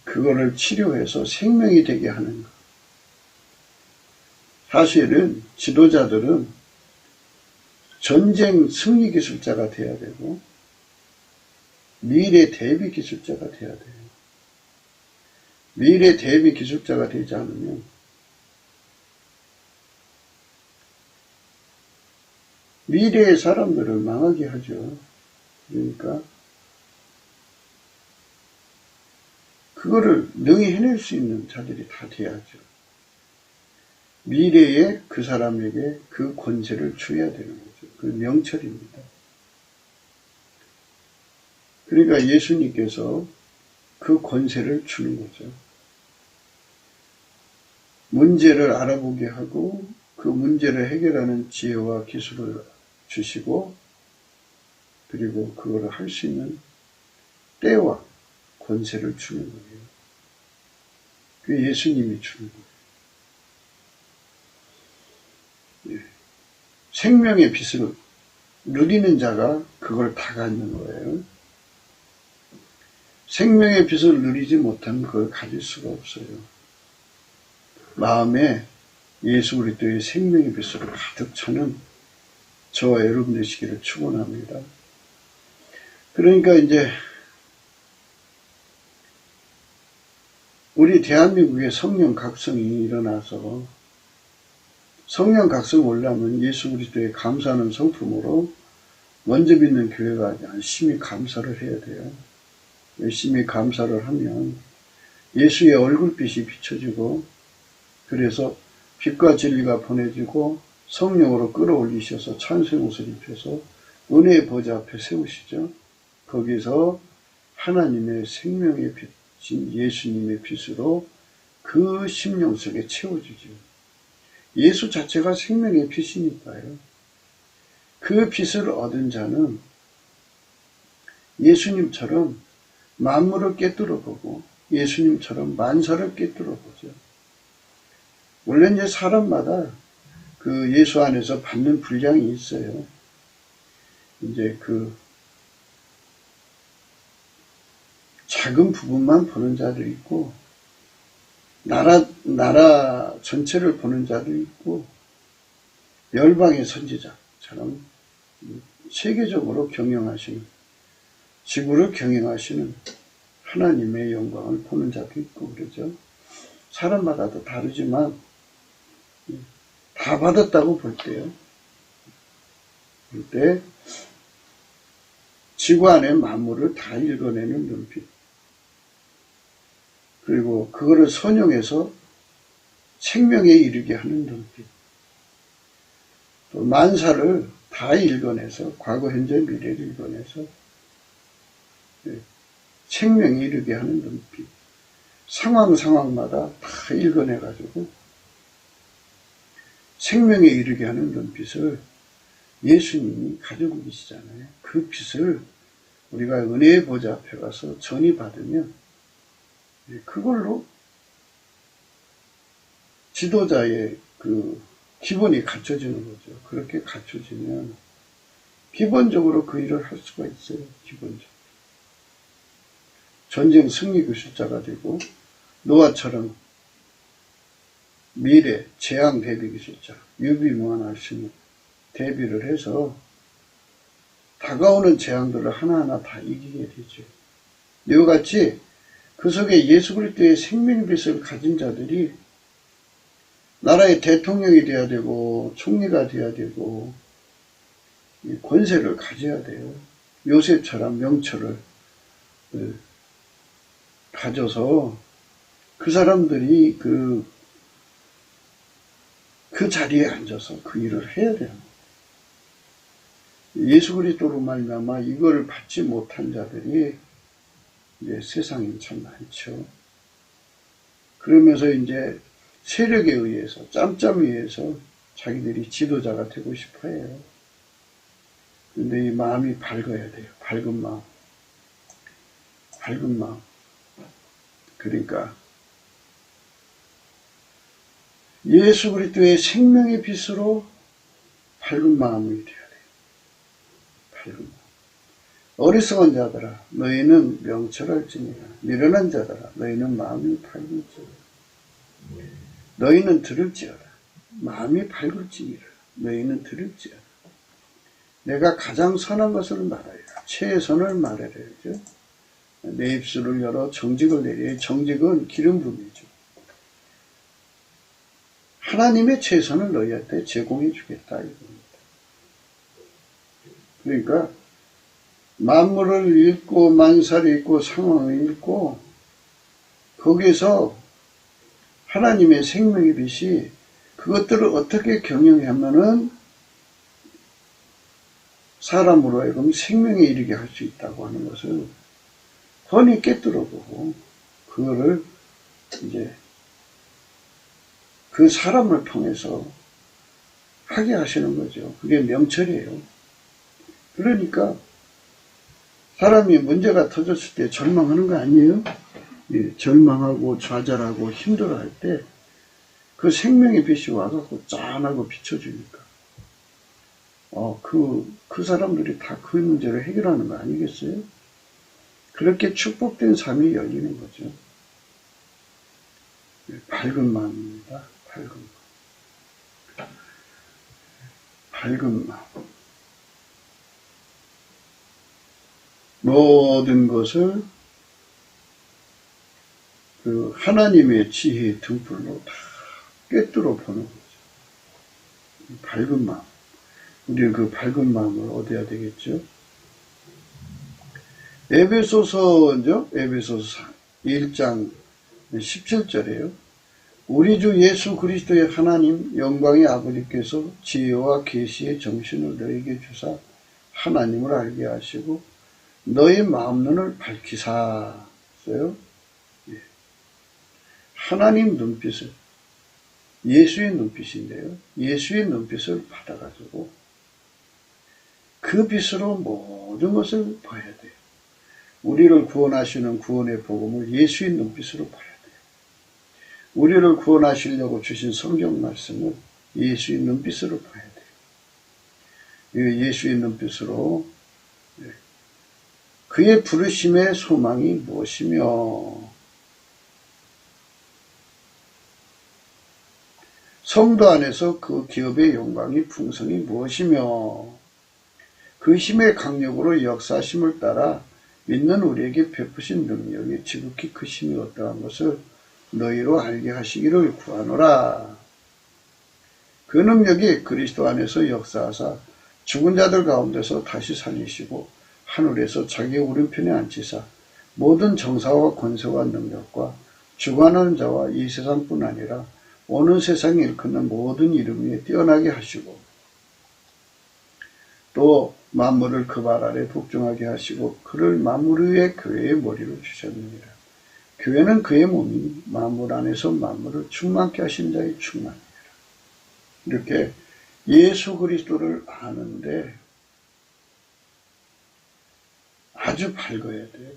그거를 치료해서 생명이 되게 하는 것. 사실은 지도자들은 전쟁 승리 기술자가 돼야 되고 미래 대비 기술자가 돼야 돼요. 미래 대비 기술자가 되지 않으면 미래의 사람들을 망하게 하죠. 그러니까 그거를 능히 해낼 수 있는 자들이 다 돼야죠. 미래에 그 사람에게 그 권세를 줘야 되는 거죠. 그 명철입니다. 그러니까 예수님께서 그 권세를 주는 거죠. 문제를 알아보게 하고 그 문제를 해결하는 지혜와 기술을 주시고 그리고 그거를 할 수 있는 때와 권세를 주는 거예요. 그게 예수님이 주는 거예요. 예. 생명의 빛을 누리는 자가 그걸 다 갖는 거예요. 생명의 빛을 누리지 못하면 그걸 가질 수가 없어요. 마음에 예수 그리스도의 생명의 빛으로 가득 차는 저와 여러분 되시기를 축원합니다. 그러니까 이제 우리 대한민국에 성령 각성이 일어나서 성령 각성 올라면 예수 그리스도의 감사하는 성품으로 먼저 믿는 교회가 열심히 감사를 해야 돼요. 열심히 감사를 하면 예수의 얼굴빛이 비춰지고 그래서 빛과 진리가 보내지고 성령으로 끌어올리셔서 찬송의 옷을 입혀서 은혜의 보좌 앞에 세우시죠. 거기서 하나님의 생명의 빛인 예수님의 빛으로 그 심령 속에 채워지죠. 예수 자체가 생명의 빛이니까요. 그 빛을 얻은 자는 예수님처럼 만물을 꿰뚫어 보고 예수님처럼 만사를 꿰뚫어 보죠. 원래 이제 사람마다 그 예수 안에서 받는 분량이 있어요. 이제 그 작은 부분만 보는 자도 있고 나라 전체를 보는 자도 있고 열방의 선지자처럼 세계적으로 경영하시는 지구를 경영하시는 하나님의 영광을 보는 자도 있고 그러죠. 사람마다도 다르지만 다 받았다고 볼 때요. 볼 때 지구 안의 만물을 다 읽어내는 눈빛 그리고 그거를 선용해서 생명에 이르게 하는 눈빛 또 만사를 다 읽어내서 과거, 현재, 미래를 읽어내서 생명에 이르게 하는 눈빛 상황마다 다 읽어내가지고 생명에 이르게 하는 눈빛을 예수님이 가지고 계시잖아요. 그 빛을 우리가 은혜의 보좌 앞에 가서 전이 받으면 그걸로 지도자의 그 기본이 갖춰지는 거죠. 그렇게 갖춰지면 기본적으로 그 일을 할 수가 있어요. 기본적으로. 전쟁 승리 교실자가 되고 노아처럼 미래 재앙 대비 기술자 유비무환할 수 있는 대비를 해서 다가오는 재앙들을 하나하나 다 이기게 되죠. 이와 같이 그 속에 예수 그리스도의 생명빛을 가진 자들이 나라의 대통령이 돼야 되고 총리가 돼야 되고 권세를 가져야 돼요. 요셉처럼 명철을 가져서 그 사람들이 그 자리에 앉아서 그 일을 해야 돼요. 예수 그리스도로 말미암아 이걸 받지 못한 자들이 이제 세상에 참 많죠. 그러면서 이제 세력에 의해서 짬짬에 의해서 자기들이 지도자가 되고 싶어 해요. 그런데 이 마음이 밝아야 돼요. 밝은 마음. 밝은 마음. 그러니까 예수 그리스도의 생명의 빛으로 밝은 마음이 되어야 돼요. 밝은 마음. 어리석은 자들아 너희는 명철할지니라. 미련한 자들아 너희는 마음이 밝을지니라. 너희는 들을지어다. 마음이 밝을지니라. 너희는 들을지어다. 내가 가장 선한 것을 말하여 최선을 말하여야죠. 내 입술을 열어 정직을 내려. 정직은 기름 부음이죠. 하나님의 최선을 너희한테 제공해 주겠다 이겁니다. 그러니까 만물을 읽고 만사를 읽고 상황을 읽고 거기에서 하나님의 생명의 빛이 그것들을 어떻게 경영하면은 사람으로 하여금 생명에 이르게 할 수 있다고 하는 것을 훤히 깨뜨려보고 그거를 이제 그 사람을 통해서 하게 하시는 거죠. 그게 명철이에요. 그러니까 사람이 문제가 터졌을 때 절망하는 거 아니에요? 예, 절망하고 좌절하고 힘들어할 때 그 생명의 빛이 와갖고 짠하고 비춰주니까 그 사람들이 다 그 문제를 해결하는 거 아니겠어요? 그렇게 축복된 삶이 열리는 거죠. 예, 밝은 마음입니다. 밝은 마음. 밝은 마음. 모든 것을 그 하나님의 지혜의 등불로 다 꿰뚫어 보는 거죠. 밝은 마음. 우리는 그 밝은 마음을 얻어야 되겠죠. 에베소서죠. 에베소서 1장 17절이에요. 우리 주 예수 그리스도의 하나님 영광의 아버지께서 지혜와 계시의 정신을 너에게 주사 하나님을 알게 하시고 너의 마음눈을 밝히사. 써요. 예. 하나님 눈빛을, 예수의 눈빛인데요. 예수의 눈빛을 받아가지고 그 빛으로 모든 것을 봐야 돼요. 우리를 구원하시는 구원의 복음을 예수의 눈빛으로 봐야 돼요. 우리를 구원하시려고 주신 성경 말씀을 예수의 눈빛으로 봐야 돼요. 예수의 눈빛으로 그의 부르심의 소망이 무엇이며 성도 안에서 그 기업의 영광이 풍성이 무엇이며 그 힘의 강력으로 역사심을 따라 믿는 우리에게 베푸신 능력이 지극히 크심이 어떠한 것을 너희로 알게 하시기를 구하노라. 그 능력이 그리스도 안에서 역사하사 죽은 자들 가운데서 다시 살리시고 하늘에서 자기 오른편에 앉히사 모든 정사와 권세와 능력과 주관하는 자와 이 세상뿐 아니라 오는 세상에 일컫는 모든 이름 위에 뛰어나게 하시고 또 만물을 그 발 아래 복종하게 하시고 그를 만물 위에 교회의 머리로 주셨느니라. 교회는 그의 몸이 만물 안에서 만물을 충만케 하신 자의 충만이라. 이렇게 예수 그리스도를 아는데 아주 밝아야 돼요.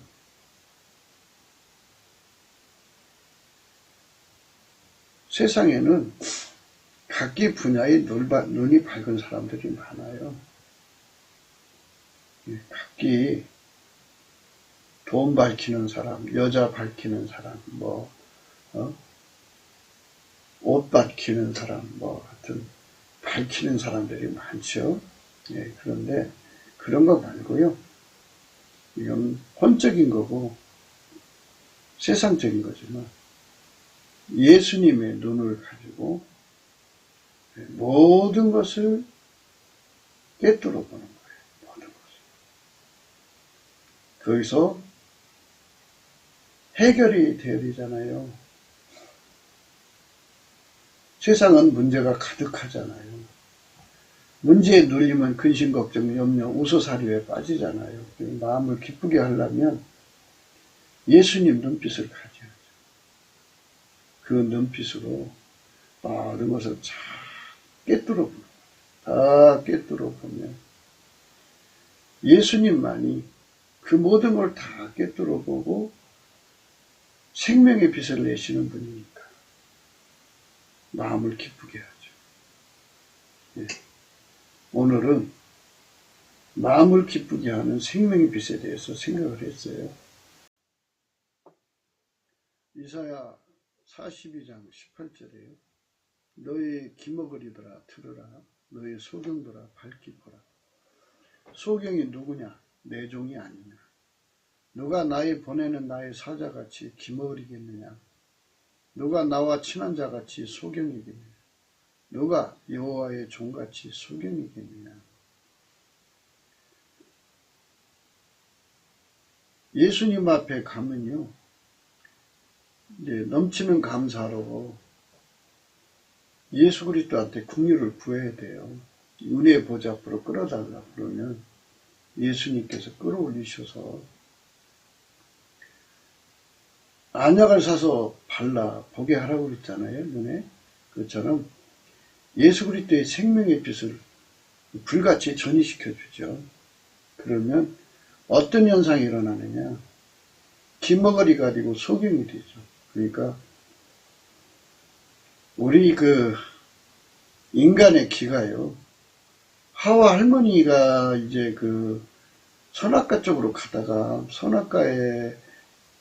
세상에는 각기 분야의 눈이 밝은 사람들이 많아요. 각기 돈 밝히는 사람, 여자 밝히는 사람, 옷 밝히는 사람, 하여튼 밝히는 사람들이 많죠. 예, 그런데 그런 거 말고요. 이건 혼적인 거고 세상적인 거지만 예수님의 눈을 가지고 모든 것을 꿰뚫어 보는 거예요. 모든 것을. 거기서 해결이 되어야 되잖아요. 세상은 문제가 가득하잖아요. 문제에 눌리면 근심, 걱정, 염려, 우소사리에 빠지잖아요. 마음을 기쁘게 하려면 예수님 눈빛을 가져야죠. 그 눈빛으로 모든 것을 잘 꿰뚫어 보면, 다 꿰뚫어 보면 예수님만이 그 모든 걸 다 꿰뚫어 보고 생명의 빛을 내시는 분이니까 마음을 기쁘게 하죠. 예. 오늘은 마음을 기쁘게 하는 생명의 빛에 대해서 생각을 했어요. 이사야 42장 18절에요. 너희 기먹으리더라 들으라. 너희 소경들아 밝히 보라. 소경이 누구냐? 내 종이 아니냐? 누가 나의 보내는 나의 사자같이 기먹으리겠느냐? 누가 나와 친한 자같이 소경이겠느냐? 누가 여호와의 종같이 소경이겠느냐? 예수님 앞에 가면요, 이제 넘치는 감사로 예수 그리스도한테 긍휼을 구해야 돼요. 은혜의 보좌 앞으로 끌어달라 그러면 예수님께서 끌어올리셔서 안약을 사서 발라 보게 하라고 그랬잖아요. 눈에. 그처럼 예수 그리스도의 생명의 빛을 불같이 전이시켜 주죠. 그러면 어떤 현상이 일어나느냐? 기머거리가 아니고 소경이 되죠. 그러니까 우리 인간의 기가요. 하와 할머니가 이제 선악가 쪽으로 가다가 선악가에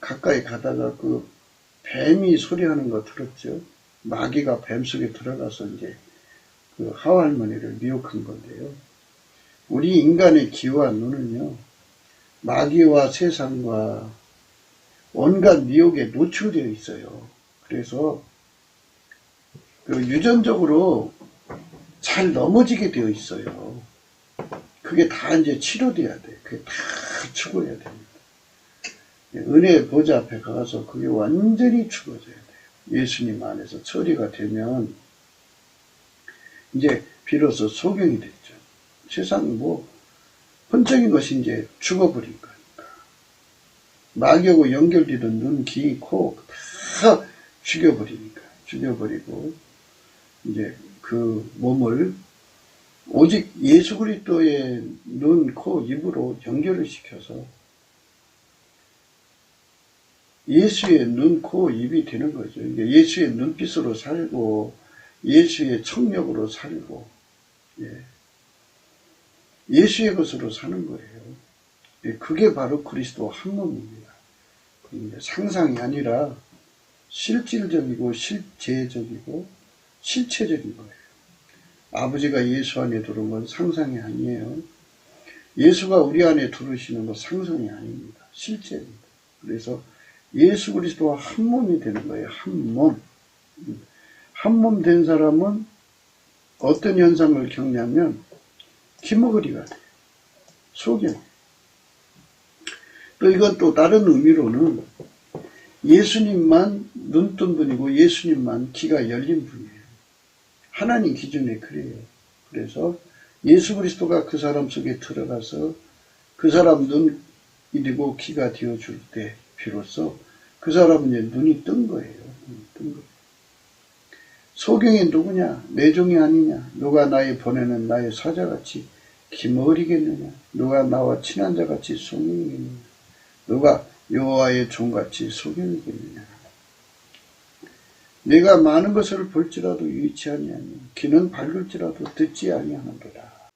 가까이 가다가 뱀이 소리하는 거 들었죠. 마귀가 뱀 속에 들어가서 이제 하와 할머니를 미혹한 건데요. 우리 인간의 기와 눈은요, 마귀와 세상과 온갖 미혹에 노출되어 있어요. 그래서 유전적으로 잘 넘어지게 되어 있어요. 그게 다 이제 치료돼야 돼. 그게 다 죽어야 됩니다. 은혜의 보좌 앞에 가서 그게 완전히 죽어져야 돼요. 예수님 안에서 처리가 되면 이제 비로소 소경이 됐죠. 세상 혼적인 것이 이제 죽어버린 거니까. 마귀하고 연결되던 눈, 귀, 코 다 죽여버리고 이제 그 몸을 오직 예수 그리스도의 눈, 코, 입으로 연결을 시켜서 예수의 눈, 코, 입이 되는 거죠. 예수의 눈빛으로 살고 예수의 청력으로 살고 예수의 것으로 사는 거예요. 그게 바로 그리스도 한 몸입니다. 상상이 아니라 실질적이고 실제적이고 실체적인 거예요. 아버지가 예수 안에 들어온 건 상상이 아니에요. 예수가 우리 안에 들어오시는 건 상상이 아닙니다. 실제입니다. 그래서 예수 그리스도와 한 몸이 되는 거예요. 한 몸. 한 몸 된 사람은 어떤 현상을 겪냐면 기머거리가 돼요. 소경. 또 이건 또 다른 의미로는 예수님만 눈뜬 분이고 예수님만 귀가 열린 분이에요. 하나님 기준에 그래요. 그래서 예수 그리스도가 그 사람 속에 들어가서 그 사람 눈이 되고 귀가 되어줄 때 비로소 그 사람은 이제 눈이 뜬 거예요. 소경이 누구냐? 내 종이 아니냐? 누가 나의 보내는 나의 사자같이 기머리겠느냐? 누가 나와 친한 자같이 소경이겠느냐? 누가 여호와의 종같이 소경이겠느냐? 내가 많은 것을 볼지라도 유의치 아니하니 귀는 밝을지라도 듣지 아니하는도다.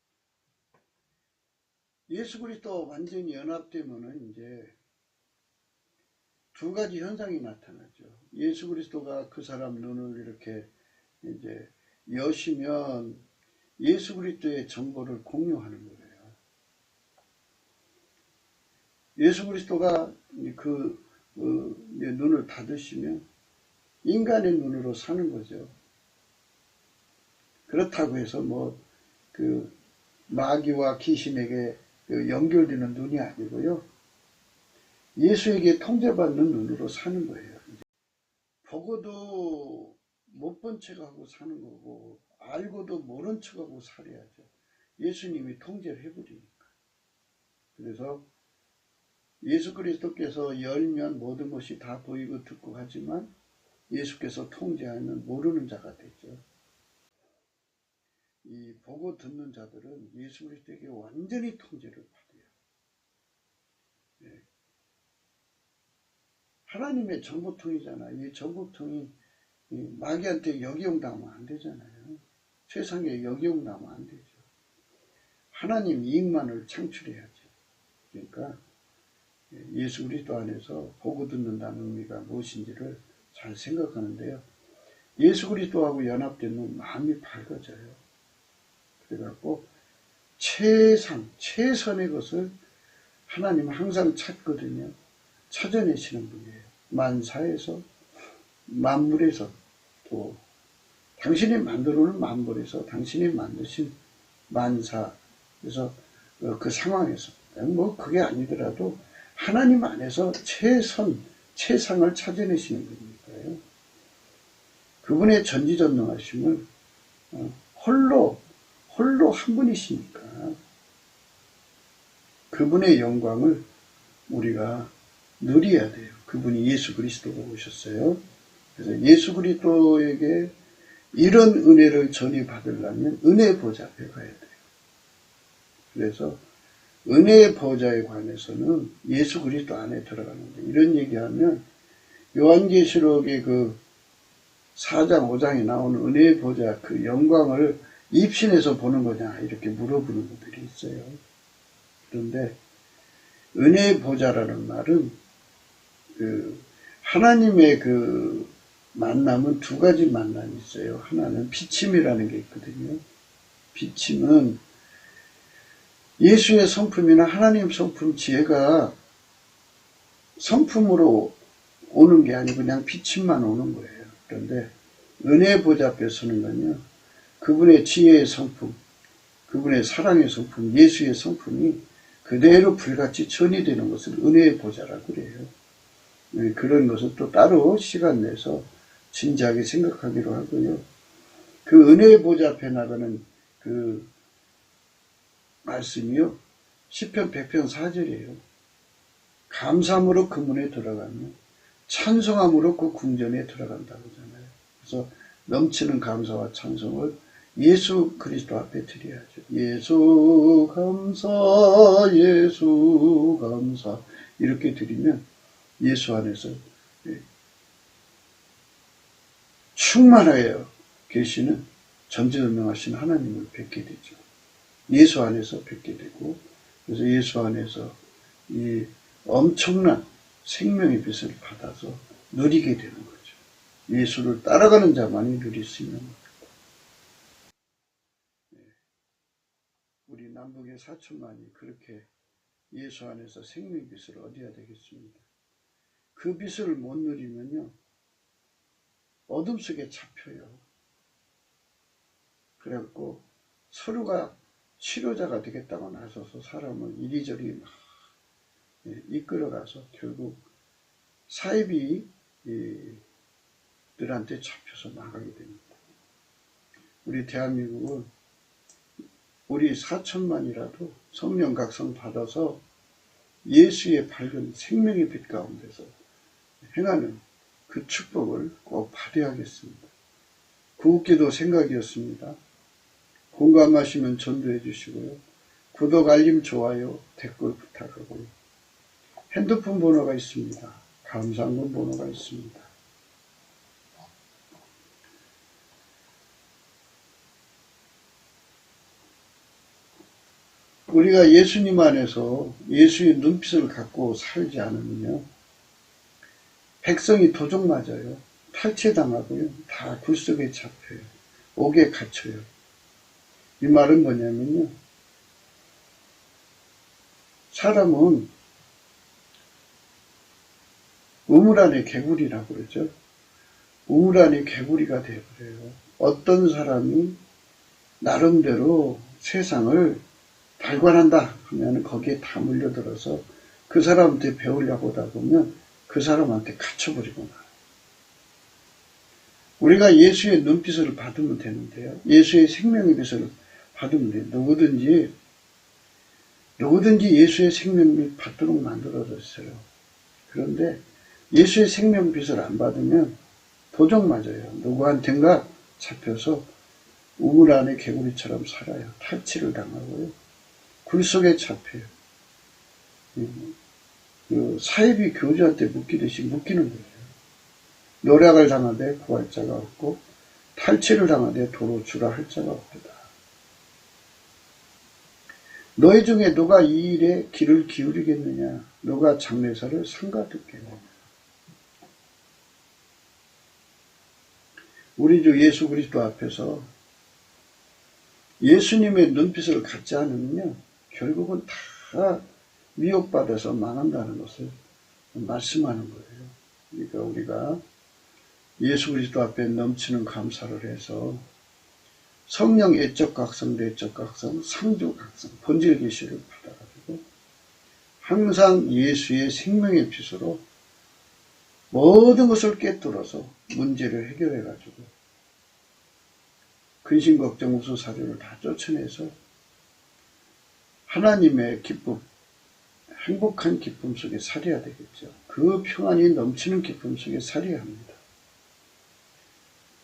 예수 그리스도 완전히 연합되면은 이제 두 가지 현상이 나타나죠. 예수 그리스도가 그 사람 눈을 이렇게 이제 여시면 예수 그리스도의 정보를 공유하는 거예요. 예수 그리스도가 눈을 닫으시면 인간의 눈으로 사는 거죠. 그렇다고 해서 마귀와 귀신에게 연결되는 눈이 아니고요. 예수에게 통제받는 눈으로 사는 거예요. 보고도 못 본 척하고 사는 거고 알고도 모른 척하고 살아야죠. 예수님이 통제를 해버리니까. 그래서 예수 그리스도께서 열면 모든 것이 다 보이고 듣고 하지만 예수께서 통제하면 모르는 자가 되죠. 이 보고 듣는 자들은 예수 그리스도에게 완전히 통제를 받아요. 네. 하나님의 정보통이잖아요. 이 정보통이 마귀한테 역이용당하면 안 되잖아요. 세상에 역이용당하면 안 되죠. 하나님 이익만을 창출해야죠. 그러니까 예수 그리스도 안에서 보고 듣는다는 의미가 무엇인지를 잘 생각하는데요. 예수 그리스도하고 연합되면 마음이 밝아져요. 그래갖고 최선의 것을 하나님은 항상 찾거든요. 찾아내시는 분이에요. 만사에서 만물에서 또 당신이 만들어놓은 만물에서 당신이 만드신 만사 그래서 그 상황에서 그게 아니더라도 하나님 안에서 최상을 찾아내시는 분이니까요. 그분의 전지전능하심을 홀로 한 분이시니까 그분의 영광을 우리가 누려야 돼요. 그분이 예수 그리스도가 오셨어요. 그래서 예수 그리스도에게 이런 은혜를 전히 받으려면 은혜 보좌 앞에 가야 돼요. 그래서 은혜의 보좌에 관해서는 예수 그리스도 안에 들어가는데, 이런 얘기하면 요한계시록의 그 4장 5장에 나오는 은혜의 보좌 그 영광을 입신해서 보는 거냐 이렇게 물어보는 분들이 있어요. 그런데 은혜의 보좌라는 말은 그 하나님의 그 만남은 두 가지 만남이 있어요. 하나는 비침이라는 게 있거든요. 비침은 예수의 성품이나 하나님 성품 지혜가 성품으로 오는 게 아니고 그냥 비침만 오는 거예요. 그런데 은혜의 보좌 앞에 서는 건요, 그분의 지혜의 성품, 그분의 사랑의 성품, 예수의 성품이 그대로 불같이 전이되는 것을 은혜의 보좌라고 그래요. 그런 것은 또 따로 시간 내서 진지하게 생각하기로 하고요. 그 은혜의 보좌 앞에 나가는 그 말씀이요, 시편 100편 4절이에요. 감사함으로 그 문에 들어가면 찬송함으로 그 궁전에 들어간다고 하잖아요. 그래서 넘치는 감사와 찬송을 예수 그리스도 앞에 드려야죠. 예수 감사, 예수 감사 이렇게 드리면 예수 안에서 충만하여 계시는 전지전능하신 하나님을 뵙게 되죠. 예수 안에서 뵙게 되고, 그래서 예수 안에서 이 엄청난 생명의 빛을 받아서 누리게 되는 거죠. 예수를 따라가는 자만이 누릴 수 있는 겁니다. 우리 남북의 4천만이 그렇게 예수 안에서 생명의 빛을 얻어야 되겠습니다. 그 빛을 못 누리면요, 어둠 속에 잡혀요. 그래갖고 서로가 치료자가 되겠다고 나서서 사람을 이리저리 막 이끌어가서 결국 사이비들한테 잡혀서 나가게 됩니다. 우리 대한민국은 우리 4천만이라도 성령 각성 받아서 예수의 밝은 생명의 빛 가운데서 행하는 그 축복을 꼭 받아야겠습니다. 구국기도 생각이었습니다. 공감하시면 전도해 주시고요. 구독, 알림, 좋아요, 댓글 부탁하고요. 핸드폰 번호가 있습니다. 감사한금 번호가 있습니다. 우리가 예수님 안에서 예수의 눈빛을 갖고 살지 않으면요, 백성이 도적 맞아요. 탈취당하고요. 다 굴속에 잡혀요. 옥에 갇혀요. 이 말은 뭐냐면요, 사람은 우물 안의 개구리라고 그러죠. 우물 안의 개구리가 되어버려요. 어떤 사람이 나름대로 세상을 발견한다 하면 거기에 다 물려들어서 그 사람한테 배우려고 하다 보면 그 사람한테 갇혀버리고 나요. 우리가 예수의 눈빛을 받으면 되는데요, 예수의 생명의 빛을 받으면 돼요. 누구든지 예수의 생명빛 받도록 만들어졌어요. 그런데 예수의 생명빛을 안 받으면 도적 맞아요. 누구한텐가 잡혀서 우물 안에 개구리처럼 살아요. 탈취를 당하고요. 굴 속에 잡혀요. 그 사이비 교주한테 묶이듯이 묶이는 거예요. 노략을 당하되 구할 자가 없고 탈취를 당하되 도로 주라 할 자가 없다. 너희 중에 누가 이 일에 귀를 기울이겠느냐? 누가 장례사를 삼가 듣겠느냐? 우리 주 예수 그리스도 앞에서 예수님의 눈빛을 갖지 않으면요, 결국은 다 미혹받아서 망한다는 것을 말씀하는 거예요. 그러니까 우리가 예수 그리스도 앞에 넘치는 감사를 해서 성령 애적 각성, 내적 각성, 상조 각성, 본질 계시를 받아가지고 항상 예수의 생명의 빛으로 모든 것을 꿰뚫어서 문제를 해결해가지고 근심, 걱정, 우수사료를 다 쫓아내서 하나님의 기쁨, 행복한 기쁨 속에 살아야 되겠죠. 그 평안이 넘치는 기쁨 속에 살아야 합니다.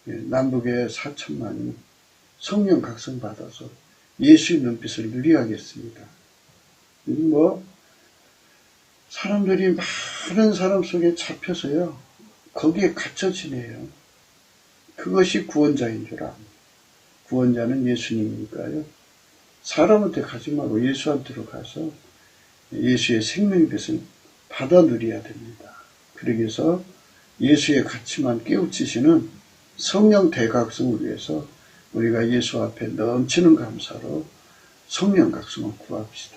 남북의 4천만이 성령 각성 받아서 예수의 눈빛을 누리하겠습니다. 사람들이 많은 사람 속에 잡혀서요, 거기에 갇혀 지내요. 그것이 구원자인 줄 압니다. 구원자는 예수님이니까요. 사람한테 가지 말고 예수한테로 가서 예수의 생명의 빛을 받아 누려야 됩니다. 그러기 위해서 예수의 가치만 깨우치시는 성령 대각성을 위해서 우리가 예수 앞에 넘치는 감사로 성령 각성을 구합시다.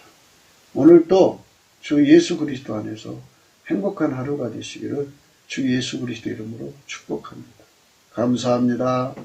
오늘도 주 예수 그리스도 안에서 행복한 하루가 되시기를 주 예수 그리스도 이름으로 축복합니다. 감사합니다.